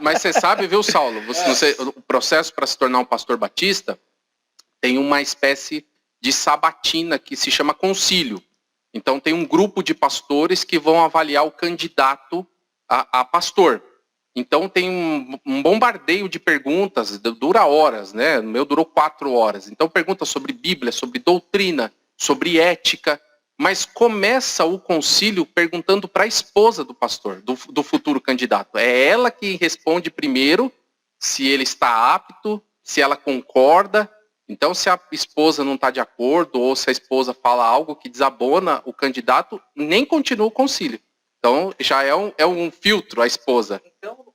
Mas você sabe, viu, Saulo? O processo para se tornar um pastor batista tem uma espécie de sabatina que se chama concílio. Então tem um grupo de pastores que vão avaliar o candidato a pastor. Então tem um bombardeio de perguntas, dura horas, né? O meu durou 4 horas. Então pergunta sobre Bíblia, sobre doutrina, sobre ética. Mas começa o concílio perguntando para a esposa do pastor, do futuro candidato. É ela que responde primeiro se ele está apto, se ela concorda. Então, se a esposa não está de acordo, ou se a esposa fala algo que desabona o candidato, nem continua o concílio. Então, já é um filtro a esposa. Então,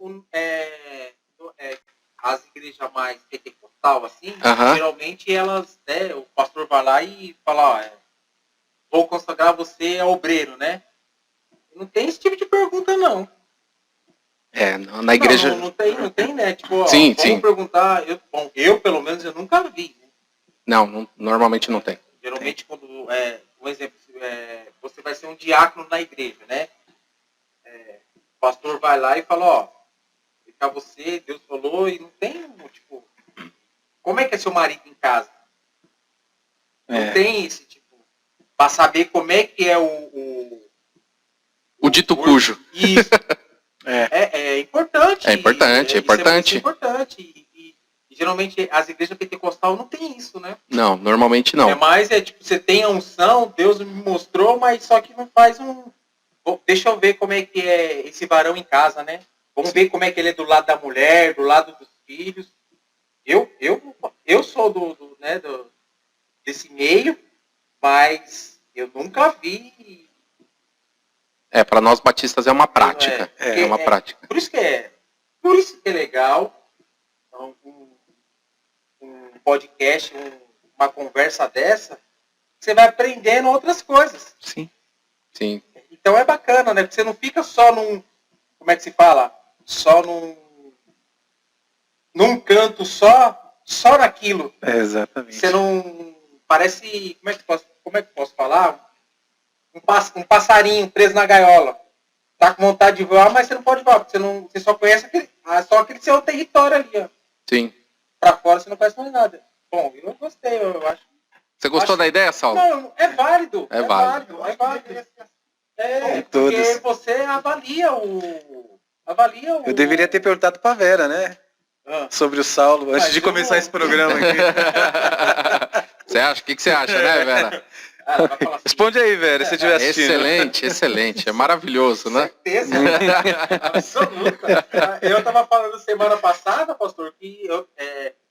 as igrejas mais pentecostal, assim, geralmente elas, né, o pastor vai lá e fala, vou consagrar você a obreiro, né? Não tem esse tipo de pergunta, não. Na igreja... Não tem, né? Tipo, sim. Perguntar... Eu, pelo menos, eu nunca vi. Né? Não, normalmente não tem. Geralmente, quando... um exemplo, você vai ser um diácono na igreja, né? O pastor vai lá e fala, ficar você, Deus falou, e não tem, tipo... Como é que é seu marido em casa? Não tem esse tipo... Para saber como é que é o dito cujo. Isso. É importante. É importante. Isso é importante. E geralmente as igrejas pentecostais não tem isso, né? Não, normalmente não. Tipo, você tem a unção, Deus me mostrou, mas só que não faz deixa eu ver como é que é esse varão em casa, né? Vamos ver como é que ele é do lado da mulher, do lado dos filhos. Eu sou desse meio, mas eu nunca vi. Para nós batistas é uma prática. É uma prática. Por isso que é legal um podcast, uma conversa dessa, você vai aprendendo outras coisas. Sim. Então é bacana, né? Porque você não fica só como é que se fala? Só num canto só naquilo. Exatamente. Você não parece, como é que posso falar? Um passarinho preso na gaiola. Tá com vontade de voar, mas você não pode voar, porque você só conhece aquele seu território ali, ó. Sim. Pra fora você não conhece mais nada. Bom, eu gostei, eu acho. Você gostou da ideia, Saulo? Não, é válido. É válido. Porque você avalia o... Eu deveria ter perguntado pra Vera, né? Sobre o Saulo, antes de começar esse programa aqui. Você acha? O que você acha, né, Vera? Assim. Responde aí, Vera, se estiver assistindo. Excelente. É maravilhoso, né? Certeza. Absoluta. Eu estava falando semana passada, pastor, que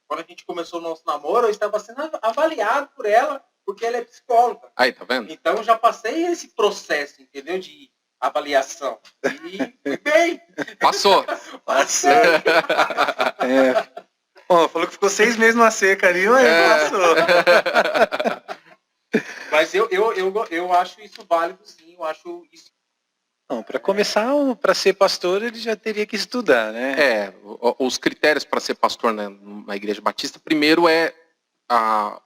quando a gente começou o nosso namoro, eu estava sendo avaliado por ela, porque ela é psicóloga. Aí, tá vendo? Então, eu já passei esse processo, entendeu? De avaliação. E fui bem. Passou. Falou que ficou 6 meses numa seca ali, mas passou. Mas eu acho isso válido, sim. Eu acho isso. Não, para começar, para ser pastor, ele já teria que estudar, né? Os critérios para ser pastor na Igreja Batista, primeiro é a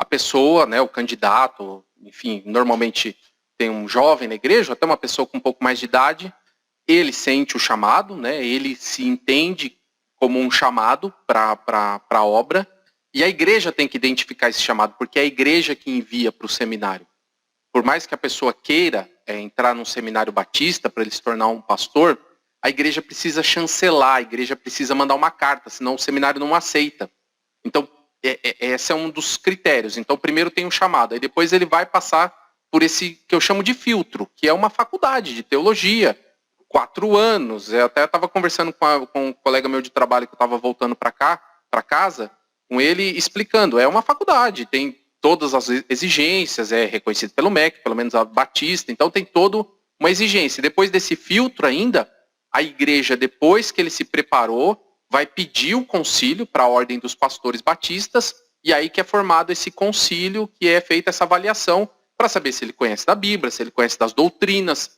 pessoa, né, o candidato, enfim, normalmente tem um jovem na igreja, até uma pessoa com um pouco mais de idade, ele sente o chamado, né, ele se entende como um chamado para a obra, e a igreja tem que identificar esse chamado, porque é a igreja que envia para o seminário. Por mais que a pessoa queira entrar num seminário batista para ele se tornar um pastor, a igreja precisa chancelar, a igreja precisa mandar uma carta, senão o seminário não aceita. Então, esse é um dos critérios. Então, primeiro tem um chamado, aí depois ele vai passar por esse que eu chamo de filtro, que é uma faculdade de teologia, 4 anos. Eu até estava conversando com um colega meu de trabalho que eu estava voltando para casa, com ele explicando, é uma faculdade, tem todas as exigências, é reconhecido pelo MEC, pelo menos a Batista, então tem toda uma exigência. Depois desse filtro ainda, a igreja, depois que ele se preparou, vai pedir o concílio para a ordem dos pastores batistas, e aí que é formado esse concílio, que é feita essa avaliação, para saber se ele conhece da Bíblia, se ele conhece das doutrinas,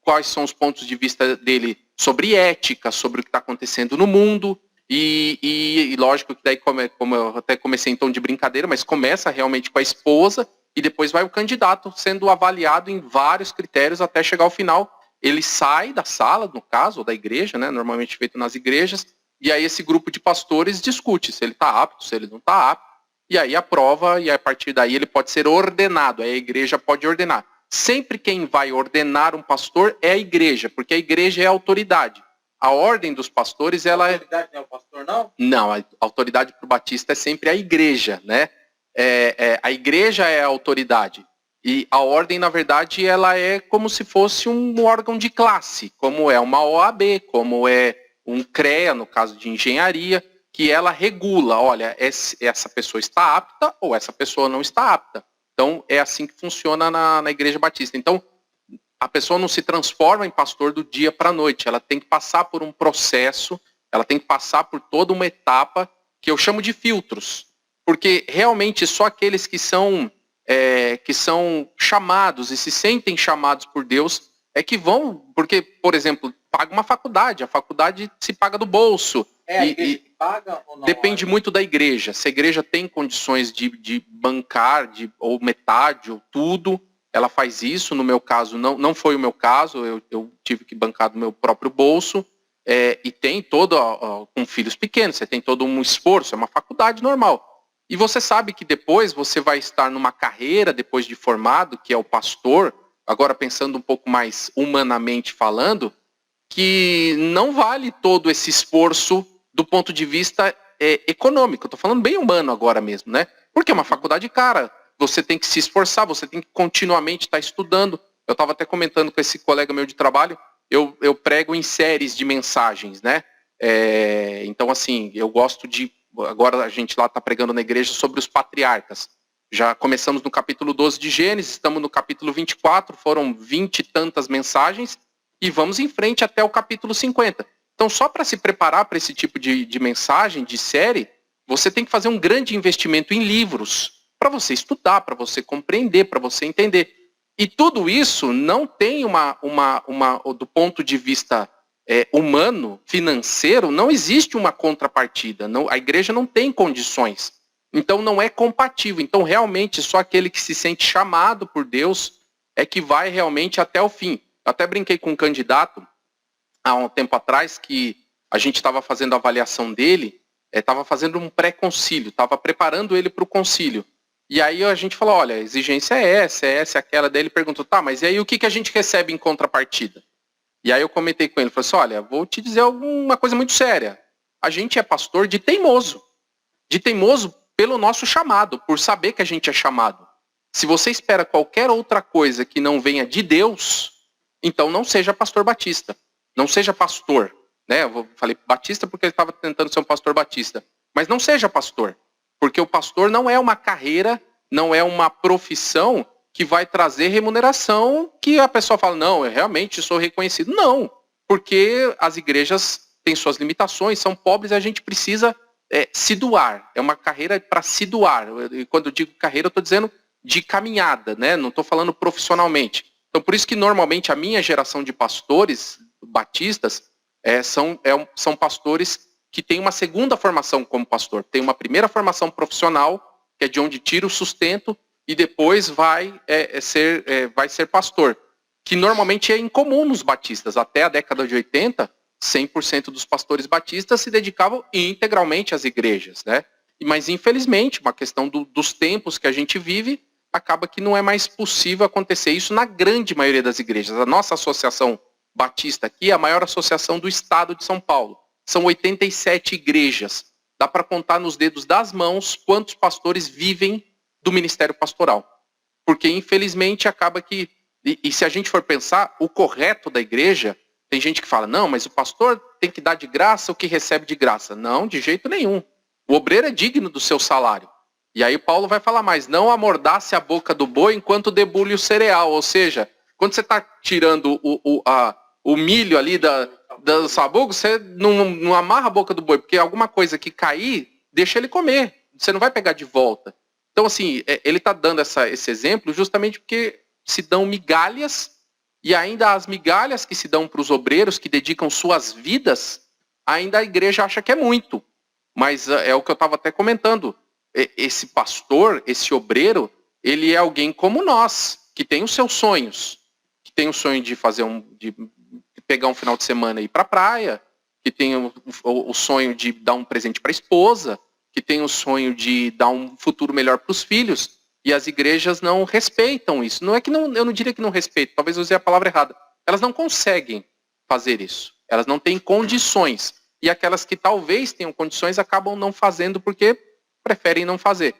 quais são os pontos de vista dele sobre ética, sobre o que está acontecendo no mundo, e lógico que daí, como eu até comecei em tom de brincadeira, mas começa realmente com a esposa, e depois vai o candidato sendo avaliado em vários critérios até chegar ao final. ele sai da sala, no caso, ou da igreja, né, normalmente feito nas igrejas, e aí esse grupo de pastores discute se ele está apto, se ele não está apto, e aí aprova, e a partir daí ele pode ser ordenado, aí a igreja pode ordenar. Sempre quem vai ordenar um pastor é a igreja, porque a igreja é a autoridade. A ordem dos pastores, ela é... A autoridade não é o pastor, não? Não, a autoridade para o batista é sempre a igreja, né? A igreja é a autoridade. E a ordem, na verdade, ela é como se fosse um órgão de classe, como é uma OAB, como é um CREA, no caso de engenharia, que ela regula, olha, essa pessoa está apta ou essa pessoa não está apta. Então, é assim que funciona na Igreja Batista. Então, a pessoa não se transforma em pastor do dia para a noite, ela tem que passar por um processo, ela tem que passar por toda uma etapa que eu chamo de filtros. Porque, realmente, só aqueles que são chamados e se sentem chamados por Deus é que vão, porque, por exemplo, paga uma faculdade, a faculdade se paga do bolso. A igreja que paga ou não? Depende muito da igreja. Se a igreja tem condições de bancar, ou metade, ou tudo, ela faz isso. No meu caso, não foi o meu caso, eu tive que bancar do meu próprio bolso. E tem todo, com filhos pequenos, você tem todo um esforço, é uma faculdade normal. E você sabe que depois você vai estar numa carreira, depois de formado, que é o pastor, agora pensando um pouco mais humanamente falando, que não vale todo esse esforço do ponto de vista econômico. Estou falando bem humano agora mesmo, né? Porque é uma faculdade cara, você tem que se esforçar, você tem que continuamente estar estudando. Eu estava até comentando com esse colega meu de trabalho, eu prego em séries de mensagens, né? Então, assim, eu gosto de... Agora a gente lá está pregando na igreja sobre os patriarcas. Já começamos no capítulo 12 de Gênesis, estamos no capítulo 24, foram 20 e tantas mensagens, e vamos em frente até o capítulo 50. Então, só para se preparar para esse tipo de mensagem, de série, você tem que fazer um grande investimento em livros, para você estudar, para você compreender, para você entender. E tudo isso não tem do ponto de vista humano, financeiro, não existe uma contrapartida. A igreja não tem condições. Então não é compatível. Então realmente só aquele que se sente chamado por Deus é que vai realmente até o fim. Eu até brinquei com um candidato há um tempo atrás que a gente estava fazendo a avaliação dele, estava fazendo um pré-concílio, estava preparando ele para o concílio. E aí a gente falou, olha, a exigência é essa, aquela. Daí ele perguntou, tá, mas e aí o que a gente recebe em contrapartida? E aí eu comentei com ele, falei assim, olha, vou te dizer uma coisa muito séria. A gente é pastor de teimoso pelo nosso chamado, por saber que a gente é chamado. Se você espera qualquer outra coisa que não venha de Deus, então não seja pastor batista. Não seja pastor. Né? Eu falei batista porque ele estava tentando ser um pastor batista. Mas não seja pastor. Porque o pastor não é uma carreira, não é uma profissão que vai trazer remuneração que a pessoa fala, não, eu realmente sou reconhecido. Não, porque as igrejas têm suas limitações, são pobres e a gente precisa se doar. É uma carreira para se doar. E quando eu digo carreira, eu estou dizendo de caminhada, né? Não estou falando profissionalmente. Então, por isso que normalmente a minha geração de pastores batistas são pastores que têm uma segunda formação como pastor. Tem uma primeira formação profissional, que é de onde tira o sustento, e depois vai ser pastor. Que normalmente é incomum nos batistas. Até a década de 80, 100% dos pastores batistas se dedicavam integralmente às igrejas, né? Mas, infelizmente, uma questão dos tempos que a gente vive, acaba que não é mais possível acontecer isso na grande maioria das igrejas. A nossa associação batista aqui é a maior associação do estado de São Paulo. São 87 igrejas. Dá para contar nos dedos das mãos quantos pastores vivem do ministério pastoral. Porque, infelizmente, acaba que... E se a gente for pensar, o correto da igreja, tem gente que fala, não, mas o pastor tem que dar de graça o que recebe de graça. Não, de jeito nenhum. O obreiro é digno do seu salário. E aí Paulo vai falar mais, não amordace a boca do boi enquanto debulhe o cereal. Ou seja, quando você está tirando o milho ali do sabugo, você não amarra a boca do boi, porque alguma coisa que cair, deixa ele comer. Você não vai pegar de volta. Então, assim, ele está dando esse exemplo justamente porque se dão migalhas, e ainda as migalhas que se dão para os obreiros que dedicam suas vidas, ainda a igreja acha que é muito. Mas é o que eu estava até comentando. Esse pastor, esse obreiro, ele é alguém como nós, que tem os seus sonhos, tem o sonho de fazer de pegar um final de semana e ir para a praia, que tem o sonho de dar um presente para a esposa, que tem o sonho de dar um futuro melhor para os filhos, e as igrejas não respeitam isso. Não é que eu não diria que não respeitam, talvez eu usei a palavra errada. Elas não conseguem fazer isso. Elas não têm condições. E aquelas que talvez tenham condições acabam não fazendo porque preferem não fazer.